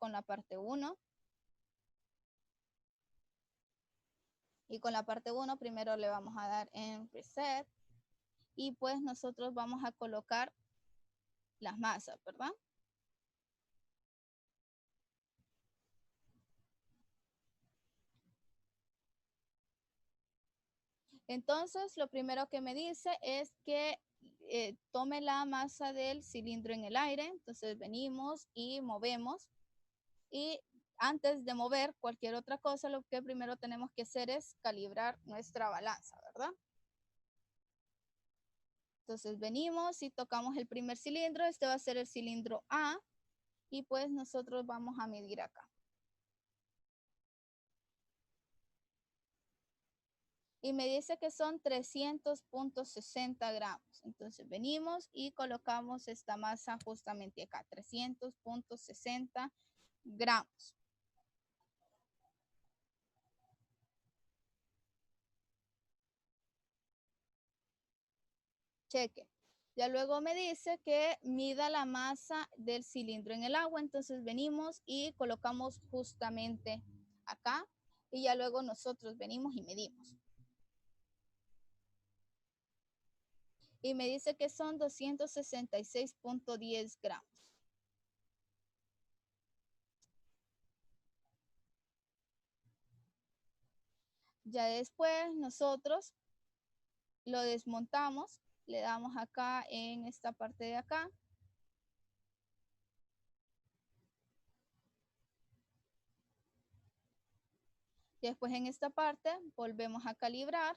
con la parte 1. Y con la parte 1 primero le vamos a dar en Reset. Y pues nosotros vamos a colocar las masas, ¿verdad? Entonces, lo primero que me dice es que tome la masa del cilindro en el aire. Entonces, venimos y movemos. Y antes de mover cualquier otra cosa, lo que primero tenemos que hacer es calibrar nuestra balanza, ¿verdad? Entonces, venimos y tocamos el primer cilindro. Este va a ser el cilindro A. Y pues nosotros vamos a medir acá. Y me dice que son 300.60 gramos. Entonces venimos y colocamos esta masa justamente acá, 300.60 gramos. Cheque. Ya luego me dice que mida la masa del cilindro en el agua. Entonces venimos y colocamos justamente acá. Y ya luego nosotros venimos y medimos. Y me dice que son 266.10 gramos. Ya después nosotros lo desmontamos, le damos acá en esta parte de acá. Después en esta parte volvemos a calibrar.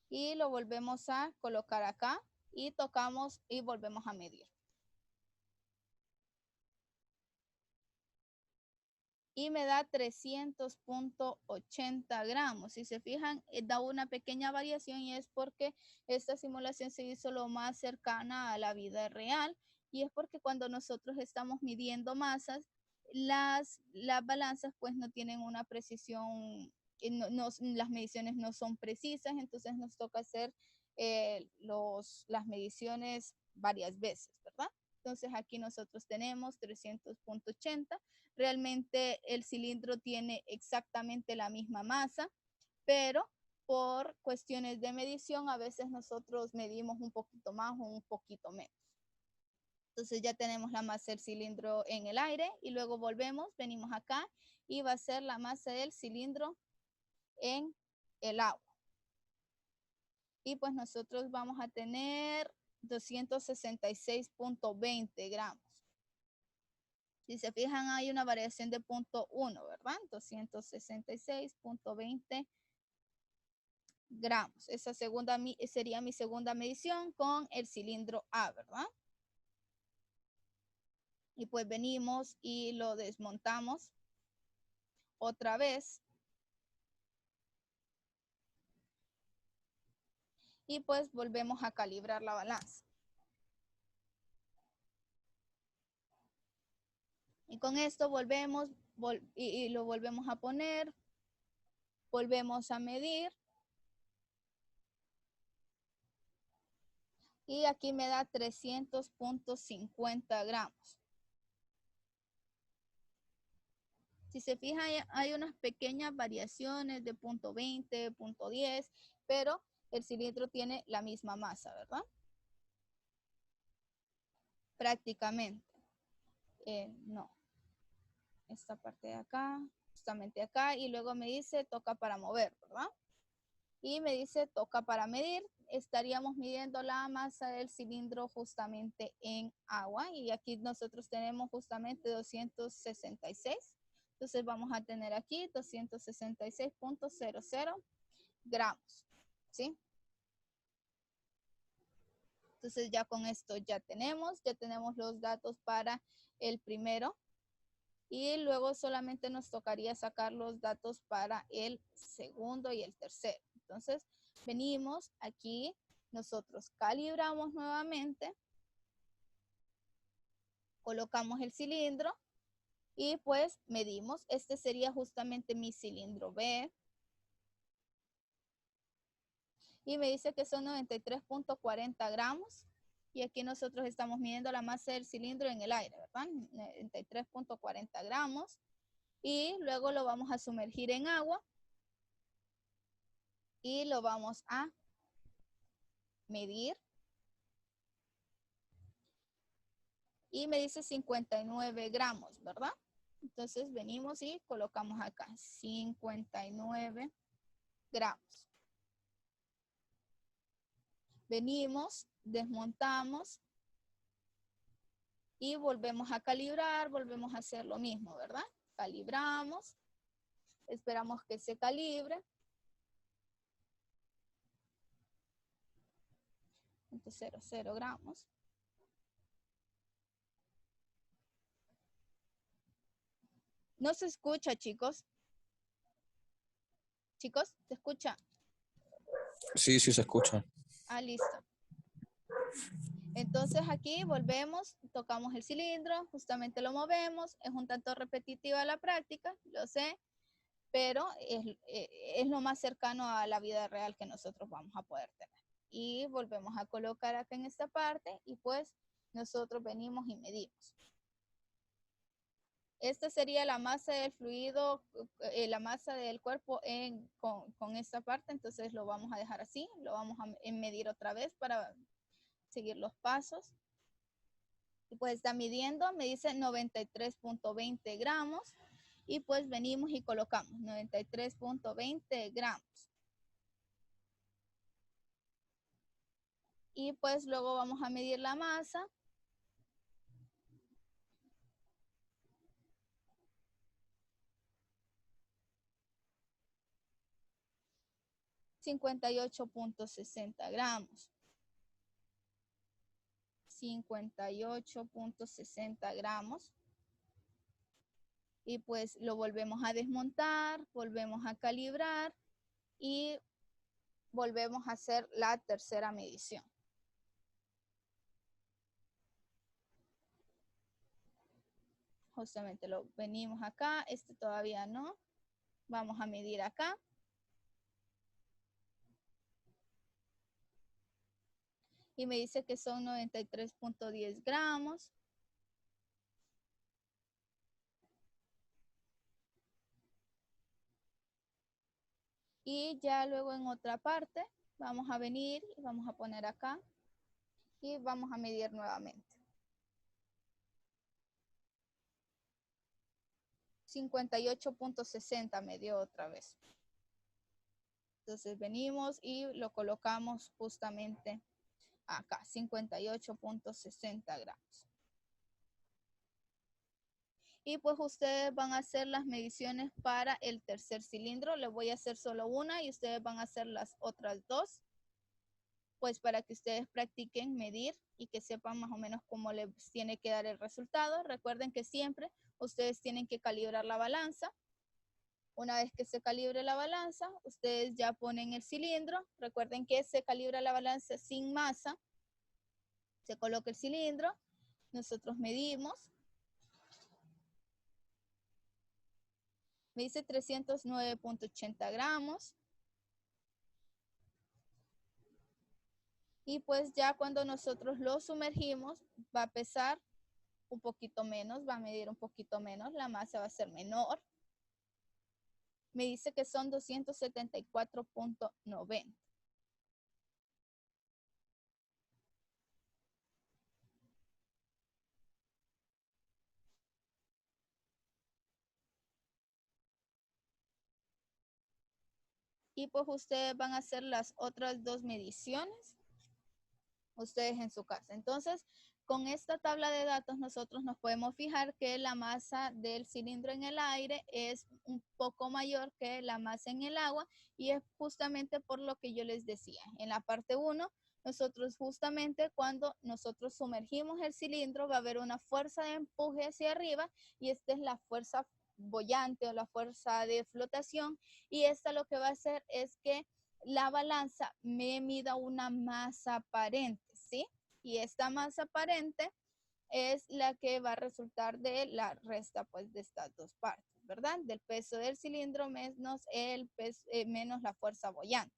Y lo volvemos a colocar acá y tocamos y volvemos a medir. Y me da 300.80 gramos. Si se fijan, da una pequeña variación y es porque esta simulación se hizo lo más cercana a la vida real. Y es porque cuando nosotros estamos midiendo masas, las balanzas pues no tienen una precisión, las mediciones no son precisas, entonces nos toca hacer las mediciones varias veces, ¿verdad? Entonces aquí nosotros tenemos 300.80. Realmente el cilindro tiene exactamente la misma masa, pero por cuestiones de medición a veces nosotros medimos un poquito más o un poquito menos. Entonces ya tenemos la masa del cilindro en el aire y luego volvemos, venimos acá y va a ser la masa del cilindro en el agua. Y pues nosotros vamos a tener 266.20 gramos. Si se fijan, hay una variación de 0.1, ¿verdad? 266.20 gramos. Esa sería mi segunda medición con el cilindro A, ¿verdad? Y pues venimos y lo desmontamos otra vez. Y pues volvemos a calibrar la balanza. Y con esto volvemos y lo volvemos a poner. Volvemos a medir. Y aquí me da 300.50 gramos. Si se fijan, hay unas pequeñas variaciones de 0.20, 0.10, pero el cilindro tiene la misma masa, ¿verdad? Prácticamente. No. Esta parte de acá, justamente acá, y luego me dice toca para mover, ¿verdad? Y me dice toca para medir. Estaríamos midiendo la masa del cilindro justamente en agua, y aquí nosotros tenemos justamente 266. Entonces vamos a tener aquí 266.00 gramos, ¿sí? Entonces ya con esto ya tenemos los datos para el primero y luego solamente nos tocaría sacar los datos para el segundo y el tercero. Entonces venimos aquí, nosotros calibramos nuevamente, colocamos el cilindro y pues medimos. Este sería justamente mi cilindro B. Y me dice que son 93.40 gramos. y aquí nosotros estamos midiendo la masa del cilindro en el aire, ¿verdad? 93.40 gramos. Y luego lo vamos a sumergir en agua y lo vamos a medir. Y me dice 59 gramos, ¿verdad? Entonces venimos y colocamos acá 59 gramos. Venimos, desmontamos y volvemos a calibrar, volvemos a hacer lo mismo, ¿verdad? Calibramos, esperamos que se calibre. Entonces 0 gramos. No se escucha, chicos. Chicos, ¿se escucha? Sí, sí se escucha. Ah, listo. Entonces aquí volvemos, tocamos el cilindro, justamente lo movemos. Es un tanto repetitiva la práctica, lo sé, pero es lo más cercano a la vida real que nosotros vamos a poder tener. Y volvemos a colocar acá en esta parte y pues nosotros venimos y medimos. Esta sería la masa del fluido, la masa del cuerpo con esta parte, entonces lo vamos a dejar así, lo vamos a medir otra vez para seguir los pasos. Y pues está midiendo, me dice 93.20 gramos y pues venimos y colocamos 93.20 gramos. Y pues luego vamos a medir la masa. $58.60 gramos. 58.60 gramos. Y pues lo volvemos a desmontar, volvemos a calibrar y volvemos a hacer la tercera medición. Justamente lo venimos acá, este todavía no. Vamos a medir acá. Y me dice que son 93.10 gramos. Y ya luego en otra parte vamos a venir y vamos a poner acá y vamos a medir nuevamente. 58.60 me dio otra vez. Entonces venimos y lo colocamos justamente acá, 58.60 gramos. Y pues ustedes van a hacer las mediciones para el tercer cilindro. Les voy a hacer solo una y ustedes van a hacer las otras dos. Pues para que ustedes practiquen medir y que sepan más o menos cómo les tiene que dar el resultado. Recuerden que siempre ustedes tienen que calibrar la balanza. Una vez que se calibre la balanza, ustedes ya ponen el cilindro. Recuerden que se calibra la balanza sin masa. Se coloca el cilindro, nosotros medimos. Me dice 309.80 gramos. Y pues ya cuando nosotros lo sumergimos, va a pesar un poquito menos, va a medir un poquito menos, la masa va a ser menor. Me dice que son 274.90. Y pues ustedes van a hacer las otras dos mediciones, ustedes en su casa. Entonces, con esta tabla de datos nosotros nos podemos fijar que la masa del cilindro en el aire es un poco mayor que la masa en el agua y es justamente por lo que yo les decía. En la parte 1, nosotros justamente cuando nosotros sumergimos el cilindro va a haber una fuerza de empuje hacia arriba y esta es la fuerza boyante o la fuerza de flotación y esta lo que va a hacer es que la balanza me mida una masa aparente, ¿sí? Y esta masa aparente es la que va a resultar de la resta pues de estas dos partes, ¿verdad? Del peso del cilindro menos el peso, menos la fuerza boyante.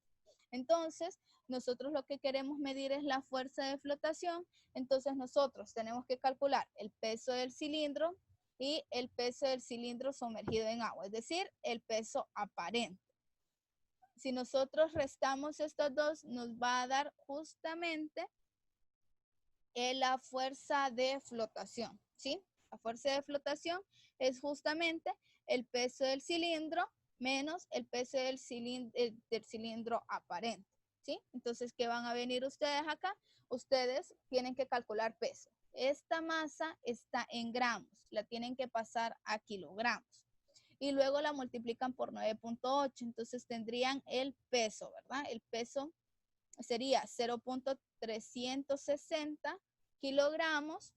Entonces, nosotros lo que queremos medir es la fuerza de flotación. Entonces, nosotros tenemos que calcular el peso del cilindro y el peso del cilindro sumergido en agua, es decir, el peso aparente. Si nosotros restamos estos dos, nos va a dar justamente la fuerza de flotación, ¿sí? La fuerza de flotación es justamente el peso del cilindro menos el peso del cilindro aparente, ¿sí? Entonces, ¿qué van a venir ustedes acá? Ustedes tienen que calcular peso. Esta masa está en gramos, la tienen que pasar a kilogramos. Y luego la multiplican por 9.8, entonces tendrían el peso, ¿verdad? El peso sería 0.360 kilogramos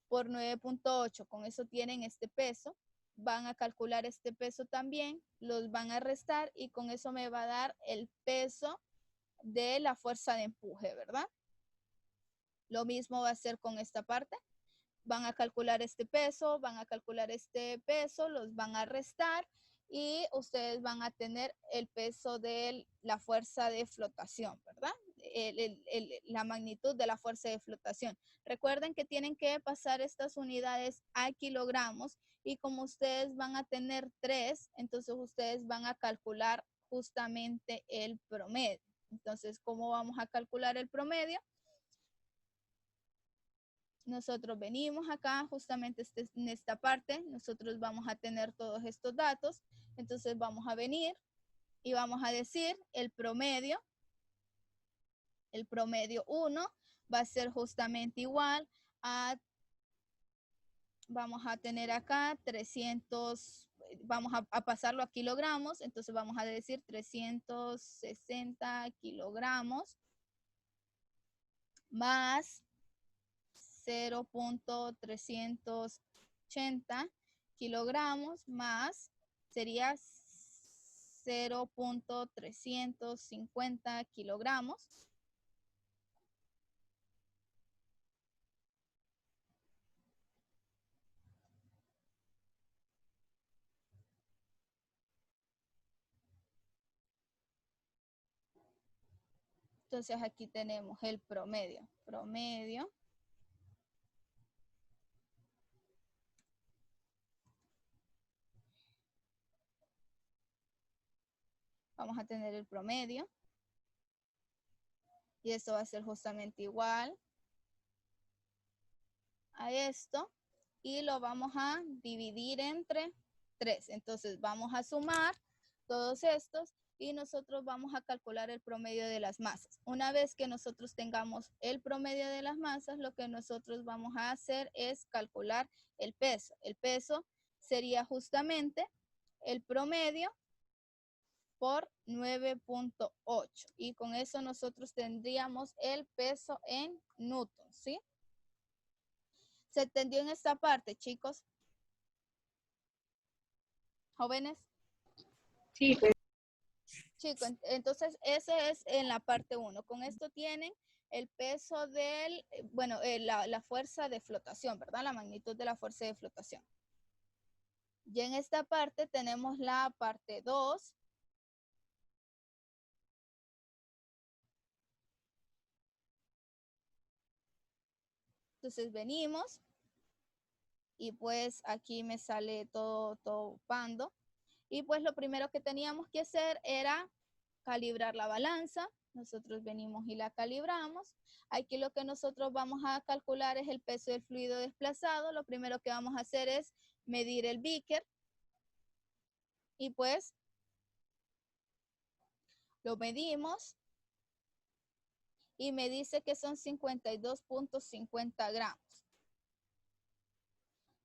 por 9.8. Con eso tienen este peso. Van a calcular este peso también, los van a restar y con eso me va a dar el peso de la fuerza de empuje, ¿verdad? Lo mismo va a ser con esta parte. Van a calcular este peso, van a calcular este peso, los van a restar y ustedes van a tener el peso de la fuerza de flotación, ¿verdad? La magnitud de la fuerza de flotación. Recuerden que tienen que pasar estas unidades a kilogramos y como ustedes van a tener 3, entonces ustedes van a calcular justamente el promedio. Entonces, ¿cómo vamos a calcular el promedio? Nosotros venimos acá, justamente en esta parte, nosotros vamos a tener todos estos datos. Entonces vamos a venir y vamos a decir el promedio 1 va a ser justamente igual a, vamos a tener acá 300, vamos a pasarlo a kilogramos, entonces vamos a decir 360 kilogramos más 0.380 kilogramos más sería 0.350 kilogramos. Entonces aquí tenemos el promedio. Promedio. Vamos a tener el promedio. Y esto va a ser justamente igual a esto. Y lo vamos a dividir entre 3. Entonces vamos a sumar todos estos y nosotros vamos a calcular el promedio de las masas. Una vez que nosotros tengamos el promedio de las masas, lo que nosotros vamos a hacer es calcular el peso. El peso sería justamente el promedio por 9.8 y con eso nosotros tendríamos el peso en newtons, ¿sí? ¿Se entendió en esta parte, chicos? ¿Jóvenes? Sí, pues. Chicos, entonces ese es en la parte 1. Con esto tienen el peso del, bueno, la fuerza de flotación, ¿verdad? La magnitud de la fuerza de flotación. Y en esta parte tenemos la parte 2. Entonces venimos y pues aquí me sale todo pando. Y pues lo primero que teníamos que hacer era calibrar la balanza. Nosotros venimos y la calibramos. Aquí lo que nosotros vamos a calcular es el peso del fluido desplazado. Lo primero que vamos a hacer es medir el beaker. Y pues lo medimos. Y me dice que son 52.50 gramos.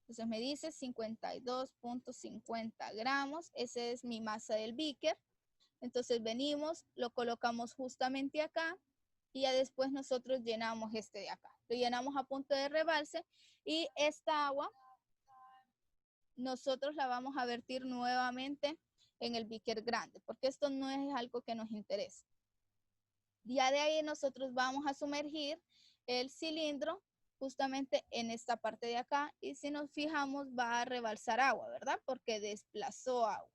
Entonces me dice 52.50 gramos. Esa es mi masa del beaker. Entonces venimos, lo colocamos justamente acá y ya después nosotros llenamos este de acá. Lo llenamos a punto de rebalse y esta agua nosotros la vamos a vertir nuevamente en el beaker grande porque esto no es algo que nos interesa. Ya de ahí nosotros vamos a sumergir el cilindro justamente en esta parte de acá y si nos fijamos va a rebalsar agua, ¿verdad? Porque desplazó agua.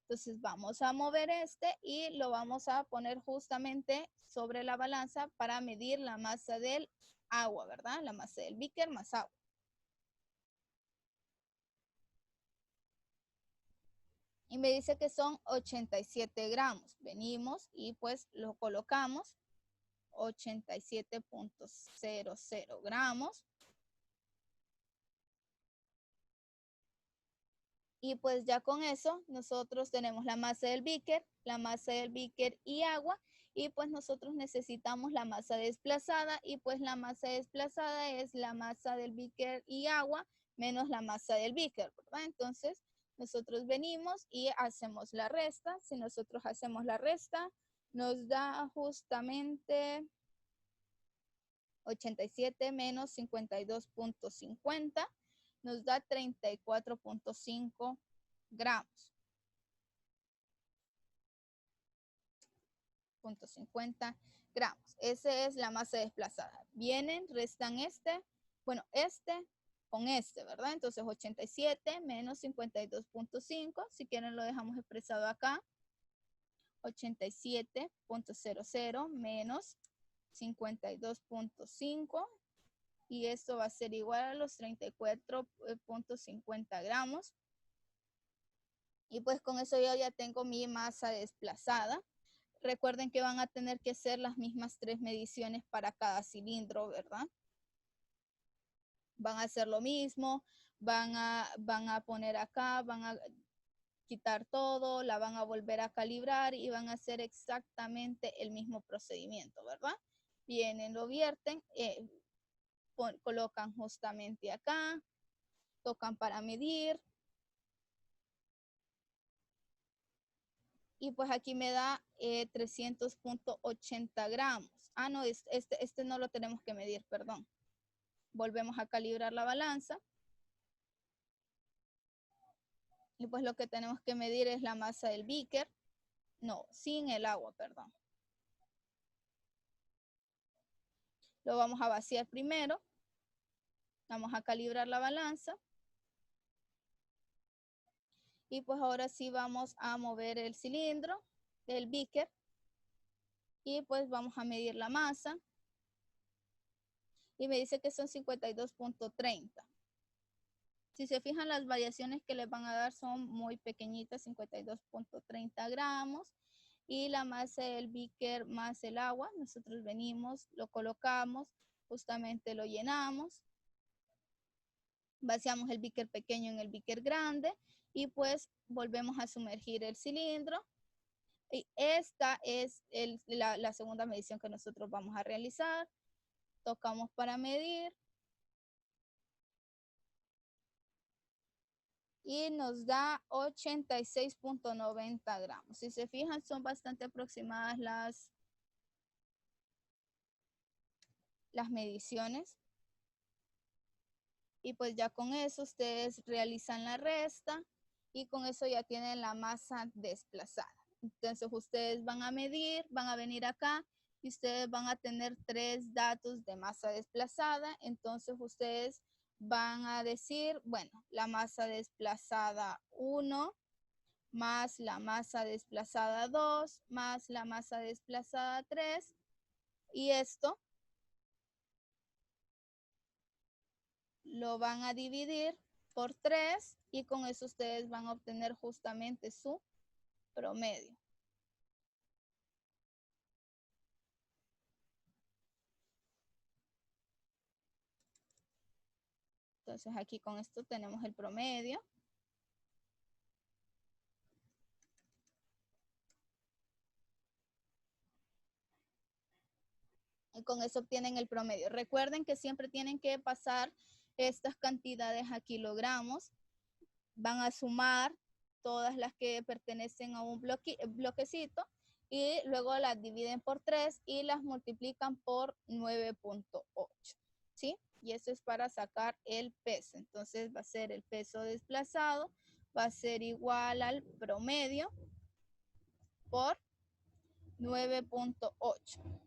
Entonces vamos a mover este y lo vamos a poner justamente sobre la balanza para medir la masa del agua, ¿verdad? La masa del beaker más agua. Y me dice que son 87 gramos. Venimos y pues lo colocamos. 87.00 gramos. Y pues ya con eso nosotros tenemos la masa del beaker y agua. Y pues nosotros necesitamos la masa desplazada y pues la masa desplazada es la masa del beaker y agua menos la masa del beaker, ¿verdad? Entonces nosotros venimos y hacemos la resta. Si nosotros hacemos la resta, nos da justamente 87 menos 52.50, nos da 34.5 gramos. 0.50 gramos. Esa es la masa desplazada. Vienen, restan bueno, con ¿verdad? Entonces 87 menos 52.5, si quieren lo dejamos expresado acá. 87.00 menos 52.5 y esto va a ser igual a los 34.50 gramos. Y pues con eso yo ya tengo mi masa desplazada. Recuerden que van a tener que hacer las mismas 3 mediciones para cada cilindro, ¿verdad? Van a hacer lo mismo, van a poner acá, van a quitar todo, la van a volver a calibrar y van a hacer exactamente el mismo procedimiento, ¿verdad? Vienen, lo vierten, colocan justamente acá, tocan para medir. Y pues aquí me da 300.80 gramos. Ah, no, este no lo tenemos que medir, perdón. Volvemos a calibrar la balanza. Y pues lo que tenemos que medir es la masa del beaker. No, sin el agua, perdón. Lo vamos a vaciar primero. Vamos a calibrar la balanza. Y pues ahora sí vamos a mover el cilindro del beaker. Y pues vamos a medir la masa. Y me dice que son 52.30. Si se fijan, las variaciones que les van a dar son muy pequeñitas, 52.30 gramos. Y la masa del beaker más el agua, nosotros venimos, lo colocamos, justamente lo llenamos. Vaciamos el beaker pequeño en el beaker grande y pues volvemos a sumergir el cilindro. Y esta es la segunda medición que nosotros vamos a realizar. Tocamos para medir. Y nos da 86.90 gramos. Si se fijan, son bastante aproximadas las mediciones. Y pues ya con eso ustedes realizan la resta y con eso ya tienen la masa desplazada. Entonces ustedes van a medir, van a venir acá y ustedes van a tener 3 datos de masa desplazada. Entonces ustedes van a decir, bueno, la masa desplazada 1 más la masa desplazada 2 más la masa desplazada 3 y esto lo van a dividir por 3 y con eso ustedes van a obtener justamente su promedio. Entonces aquí con esto tenemos el promedio. Y con eso obtienen el promedio. Recuerden que siempre tienen que pasar estas cantidades a kilogramos. Van a sumar todas las que pertenecen a un bloquecito y luego las dividen por 3 y las multiplican por 9.8, ¿sí? Y eso es para sacar el peso. Entonces va a ser el peso desplazado, va a ser igual al promedio por 9.8.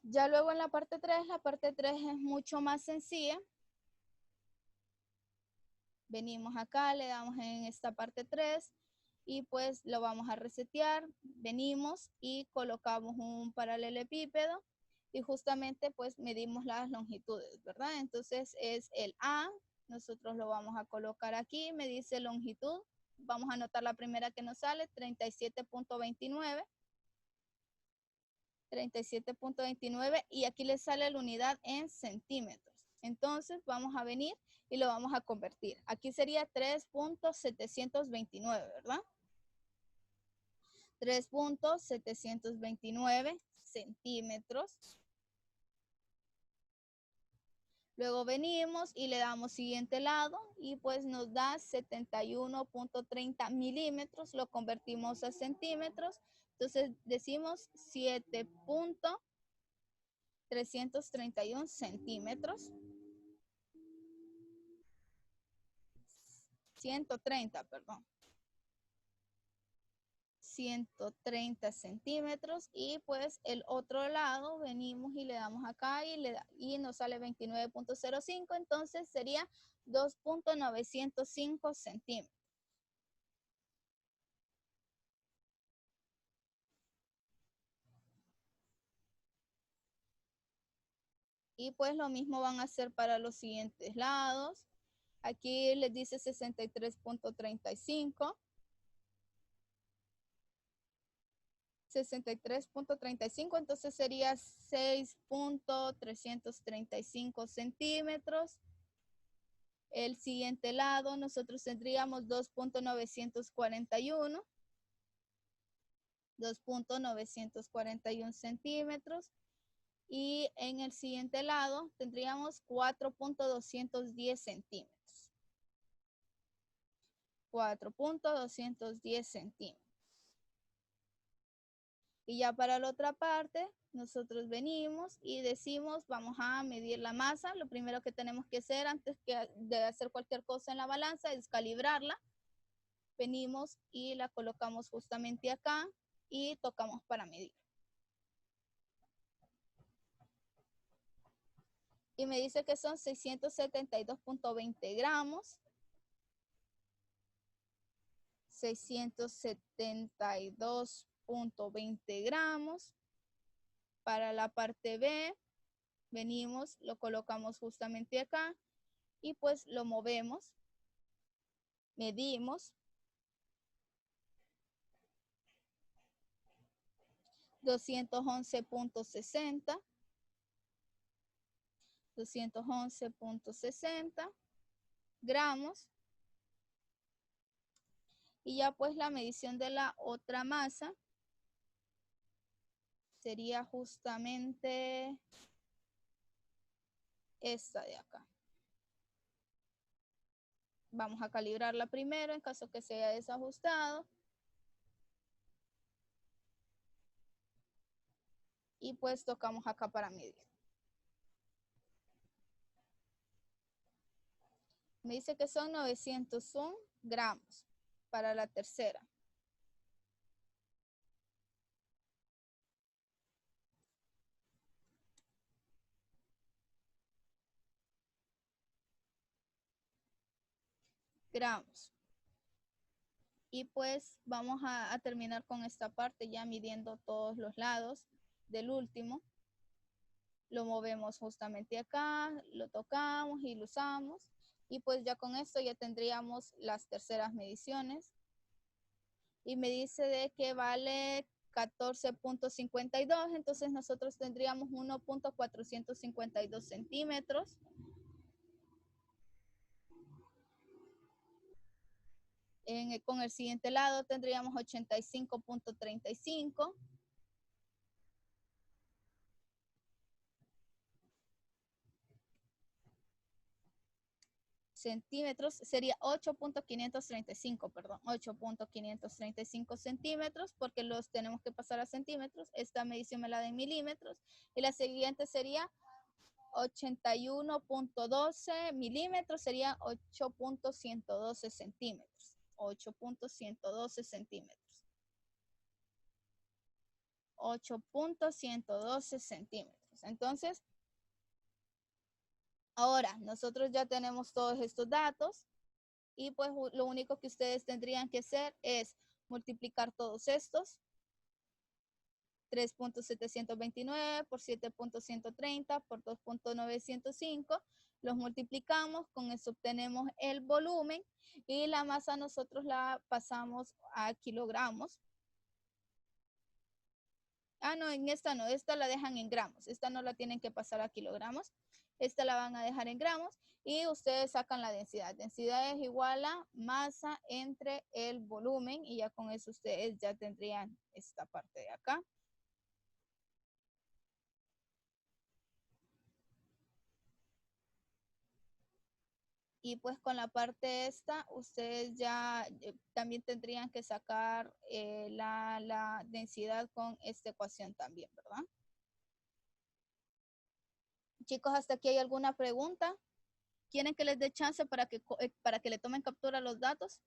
Ya luego en la parte 3 es mucho más sencilla. Venimos acá, le damos en esta parte 3 y pues lo vamos a resetear. Venimos y colocamos un paralelepípedo y justamente pues medimos las longitudes, ¿verdad? Entonces es el A, nosotros lo vamos a colocar aquí, me dice longitud, vamos a anotar la primera que nos sale, 37.29. 37.29 y aquí le sale la unidad en centímetros. Entonces vamos a venir y lo vamos a convertir. Aquí sería 3.729, ¿verdad? 3.729 centímetros. Luego venimos y le damos siguiente lado y pues nos da 71.30 milímetros, lo convertimos a centímetros. Entonces decimos 7.331 centímetros. 130, perdón. 130 centímetros y pues el otro lado venimos y le damos acá y nos sale 29.05, entonces sería 2.905 centímetros. Y pues lo mismo van a hacer para los siguientes lados. Aquí les dice 63.35. 63.35, entonces sería 6.335 centímetros. El siguiente lado nosotros tendríamos 2.941. 2.941 centímetros. Y en el siguiente lado tendríamos 4.210 centímetros. 4.210 centímetros. Y ya para la otra parte, nosotros venimos y decimos, vamos a medir la masa. Lo primero que tenemos que hacer antes de hacer cualquier cosa en la balanza es calibrarla. Venimos y la colocamos justamente acá y tocamos para medir. Y me dice que son 672.20 gramos. 672.20 gramos. Para la parte B, venimos, lo colocamos justamente acá y pues lo movemos, medimos. 211.60. 211.60 gramos. Y ya pues la medición de la otra masa sería justamente esta de acá. Vamos a calibrarla primero en caso que sea desajustado. Y pues tocamos acá para medir. Me dice que son 901 gramos para la tercera. Gramos. Y pues vamos a terminar con esta parte ya midiendo todos los lados del último. Lo movemos justamente acá, lo tocamos y lo usamos. Y pues ya con esto ya tendríamos las terceras mediciones. Y me dice de que vale 14.52, entonces nosotros tendríamos 1.452 centímetros. Con el siguiente lado tendríamos 85.35. Centímetros, sería 8.535, perdón, 8.535 centímetros, porque los tenemos que pasar a centímetros. Esta medición me la da en milímetros. Y la siguiente sería 81.12 milímetros, sería 8.112 centímetros. 8.112 centímetros. 8.112 centímetros. cosa. Entonces, ahora nosotros ya tenemos todos estos datos y pues lo único que ustedes tendrían que hacer es multiplicar todos estos. 3.729 por 7.130 por 2.905. Los multiplicamos, con eso obtenemos el volumen y la masa nosotros la pasamos a kilogramos. Ah, no, en esta no, esta la dejan en gramos. Esta no la tienen que pasar a kilogramos. Esta la van a dejar en gramos y ustedes sacan la densidad. Densidad es igual a masa entre el volumen y ya con eso ustedes ya tendrían esta parte de acá. Y pues con la parte esta, ustedes ya también tendrían que sacar la densidad con esta ecuación también, ¿verdad? Chicos, ¿hasta aquí hay alguna pregunta? ¿Quieren que les dé chance para que le tomen captura los datos?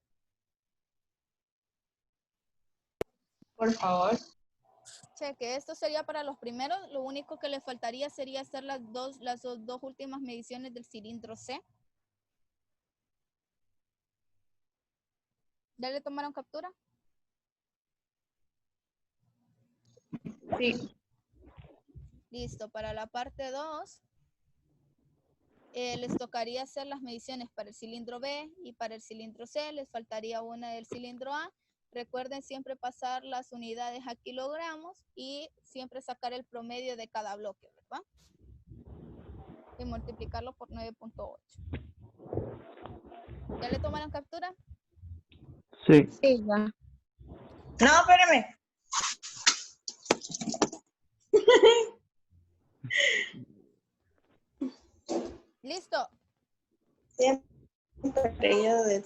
Por favor. Cheque, esto sería para los primeros. Lo único que les faltaría sería hacer las dos últimas mediciones del cilindro C. ¿Ya le tomaron captura? Sí. Listo, para la parte 2, les tocaría hacer las mediciones para el cilindro B y para el cilindro C. Les faltaría una del cilindro A. Recuerden siempre pasar las unidades a kilogramos y siempre sacar el promedio de cada bloque, ¿verdad? Y multiplicarlo por 9.8. ¿Ya le tomaron captura? Sí. Sí, ya. No, espérame. Listo. Siempre yo de...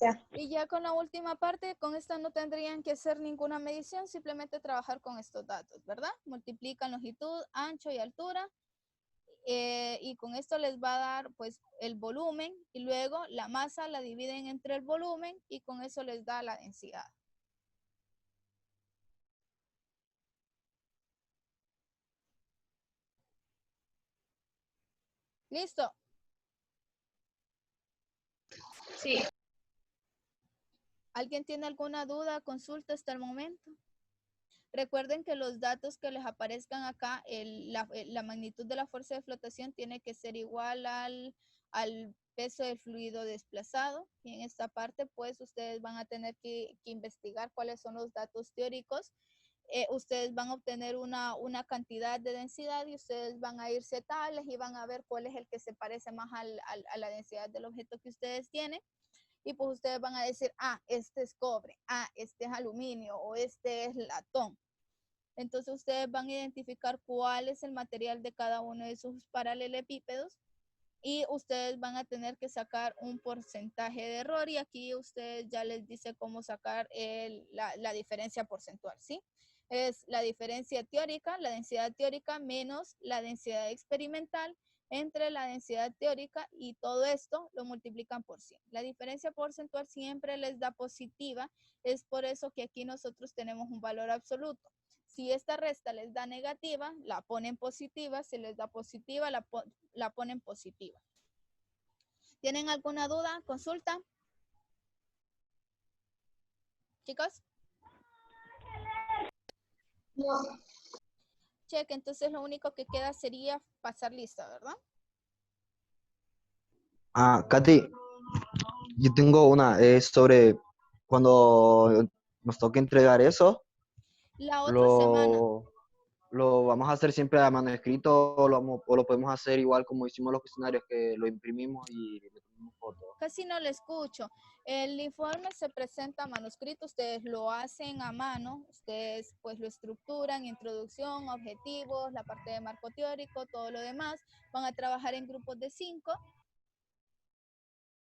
Ya. Y ya con la última parte, con esta no tendrían que hacer ninguna medición, simplemente trabajar con estos datos, ¿verdad? Multiplican longitud, ancho y altura. Y con esto les va a dar pues el volumen y luego la masa la dividen entre el volumen y con eso les da la densidad. ¿Listo? Sí. ¿Alguien tiene alguna duda, consulta hasta el momento? Recuerden que los datos que les aparezcan acá, la magnitud de la fuerza de flotación tiene que ser igual al peso del fluido desplazado. Y en esta parte, pues, ustedes van a tener que investigar cuáles son los datos teóricos. Ustedes van a obtener una cantidad de densidad y ustedes van a irse tablas y van a ver cuál es el que se parece más a la densidad del objeto que ustedes tienen. Y pues ustedes van a decir, ah, este es cobre, ah, este es aluminio o este es latón. Entonces ustedes van a identificar cuál es el material de cada uno de sus paralelepípedos y ustedes van a tener que sacar un porcentaje de error y aquí ustedes ya les dice cómo sacar la diferencia porcentual, ¿sí? Es la diferencia teórica, la densidad teórica menos la densidad experimental entre la densidad teórica y todo esto lo multiplican por 100. La diferencia porcentual siempre les da positiva, es por eso que aquí nosotros tenemos un valor absoluto. Si esta resta les da negativa, la ponen positiva. Si les da positiva, la ponen positiva. ¿Tienen alguna duda? ¿Consulta? ¿Chicos? No. Cheque, entonces lo único que queda sería pasar lista, ¿verdad? Ah, Katy, yo tengo una, es sobre cuando nos toque entregar eso, La otra semana. lo vamos a hacer siempre a mano escrito o lo podemos hacer igual como hicimos los cuestionarios, que lo imprimimos y le tomamos fotos. Casi no le escucho. El informe se presenta manuscrito, ustedes lo hacen a mano, ustedes pues lo estructuran, introducción, objetivos, la parte de marco teórico, todo lo demás. Van a trabajar en grupos de 5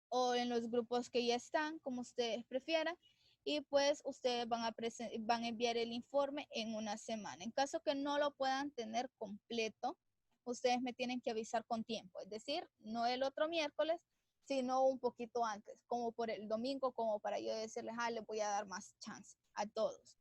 o en los grupos que ya están, como ustedes prefieran. Y pues ustedes van a enviar el informe en una semana. En caso que no lo puedan tener completo, ustedes me tienen que avisar con tiempo. Es decir, no el otro miércoles, sino un poquito antes, como por el domingo, como para yo decirles, les voy a dar más chance a todos.